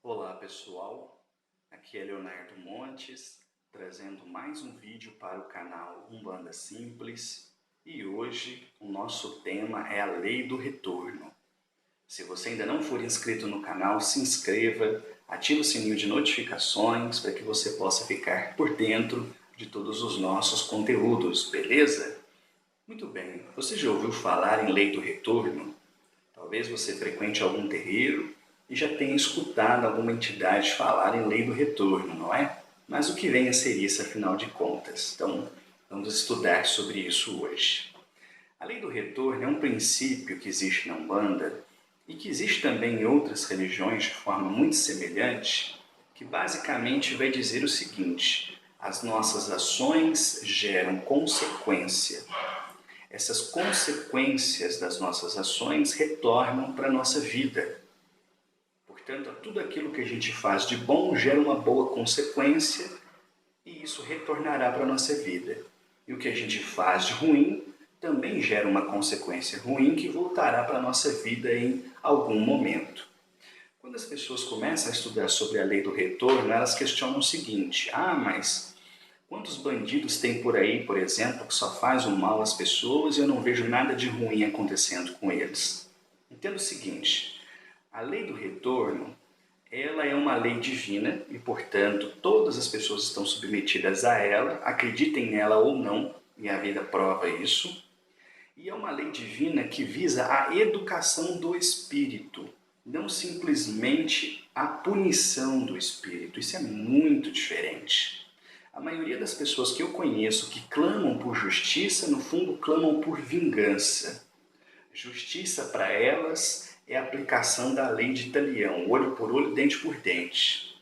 Olá pessoal, aqui é Leonardo Montes, trazendo mais um vídeo para o canal Umbanda Simples e hoje o nosso tema é a Lei do Retorno. Se você ainda não for inscrito no canal, se inscreva, ative o sininho de notificações para que você possa ficar por dentro de todos os nossos conteúdos, beleza? Muito bem, você já ouviu falar em Lei do Retorno? Talvez você frequente algum terreiro e já tenha escutado alguma entidade falar em lei do retorno, não é? Mas o que vem a ser isso, afinal de contas? Então, vamos estudar sobre isso hoje. A lei do retorno é um princípio que existe na Umbanda e que existe também em outras religiões de forma muito semelhante, que basicamente vai dizer o seguinte: as nossas ações geram consequência. Essas consequências das nossas ações retornam para a nossa vida. Portanto, tudo aquilo que a gente faz de bom gera uma boa consequência e isso retornará para a nossa vida. E o que a gente faz de ruim também gera uma consequência ruim que voltará para a nossa vida em algum momento. Quando as pessoas começam a estudar sobre a lei do retorno, elas questionam o seguinte: mas quantos bandidos tem por aí, por exemplo, que só faz o mal às pessoas e eu não vejo nada de ruim acontecendo com eles? Entenda o seguinte: a lei do retorno, ela é uma lei divina e, portanto, todas as pessoas estão submetidas a ela, acreditem nela ou não, e a vida prova isso. E é uma lei divina que visa a educação do espírito, não simplesmente a punição do espírito. Isso é muito diferente. A maioria das pessoas que eu conheço que clamam por justiça, no fundo, clamam por vingança. Justiça para elas é a aplicação da lei de Italião, olho por olho, dente por dente.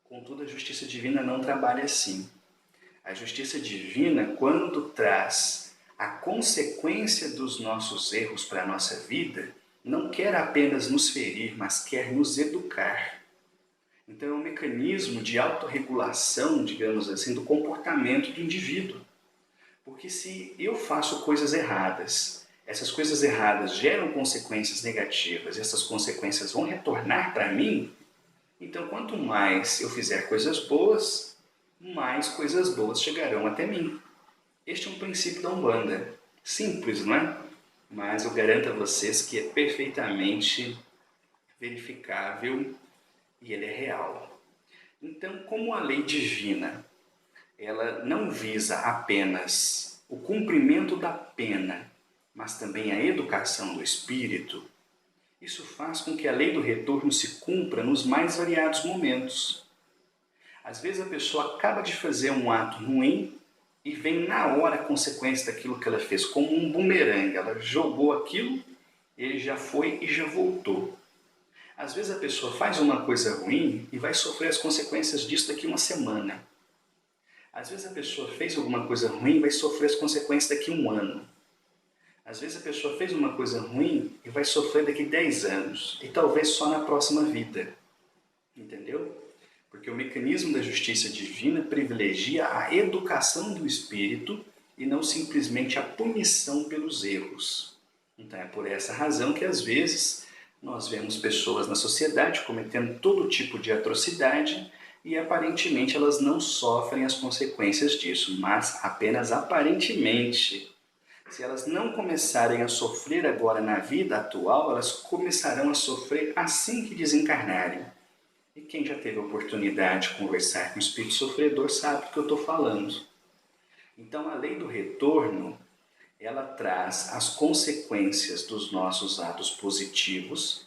Contudo, a justiça divina não trabalha assim. A justiça divina, quando traz a consequência dos nossos erros para a nossa vida, não quer apenas nos ferir, mas quer nos educar. Então é um mecanismo de autorregulação, digamos assim, do comportamento do indivíduo. Porque se eu faço coisas erradas, essas coisas erradas geram consequências negativas, e essas consequências vão retornar para mim, então quanto mais eu fizer coisas boas, mais coisas boas chegarão até mim. Este é um princípio da Umbanda. Simples, não é? Mas eu garanto a vocês que é perfeitamente verificável e ele é real. Então, como a lei divina ela não visa apenas o cumprimento da pena, mas também a educação do espírito, isso faz com que a lei do retorno se cumpra nos mais variados momentos. Às vezes a pessoa acaba de fazer um ato ruim e vem na hora a consequência daquilo que ela fez, como um bumerangue. Ela jogou aquilo, ele já foi e já voltou. Às vezes a pessoa faz uma coisa ruim e vai sofrer as consequências disso daqui a uma semana. Às vezes a pessoa fez alguma coisa ruim e vai sofrer as consequências daqui a um ano. Às vezes a pessoa fez uma coisa ruim e vai sofrer daqui a 10 anos. E talvez só na próxima vida. Entendeu? Porque o mecanismo da justiça divina privilegia a educação do espírito e não simplesmente a punição pelos erros. Então é por essa razão que às vezes nós vemos pessoas na sociedade cometendo todo tipo de atrocidade e aparentemente elas não sofrem as consequências disso, mas apenas aparentemente. Se elas não começarem a sofrer agora na vida atual, elas começarão a sofrer assim que desencarnarem. E quem já teve a oportunidade de conversar com o espírito sofredor sabe do que eu estou falando. Então a lei do retorno, ela traz as consequências dos nossos atos positivos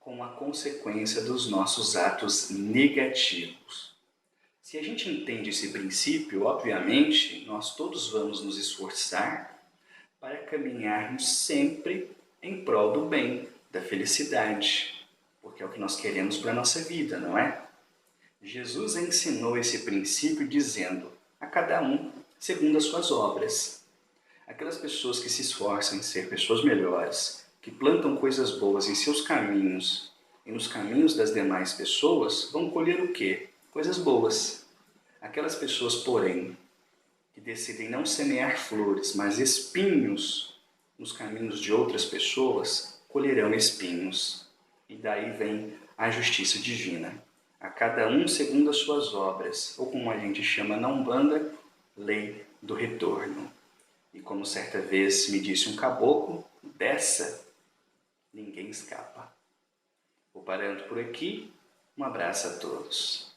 com a consequência dos nossos atos negativos. Se a gente entende esse princípio, obviamente, nós todos vamos nos esforçar para caminharmos sempre em prol do bem, da felicidade, porque é o que nós queremos para a nossa vida, não é? Jesus ensinou esse princípio dizendo: a cada um segundo as suas obras. Aquelas pessoas que se esforçam em ser pessoas melhores, que plantam coisas boas em seus caminhos e nos caminhos das demais pessoas, vão colher o quê? Coisas boas. Aquelas pessoas, porém, que decidem não semear flores, mas espinhos nos caminhos de outras pessoas, colherão espinhos. E daí vem à justiça divina, a cada um segundo as suas obras, ou como a gente chama na Umbanda, lei do retorno. E como certa vez me disse um caboclo, dessa ninguém escapa. Vou parando por aqui, um abraço a todos.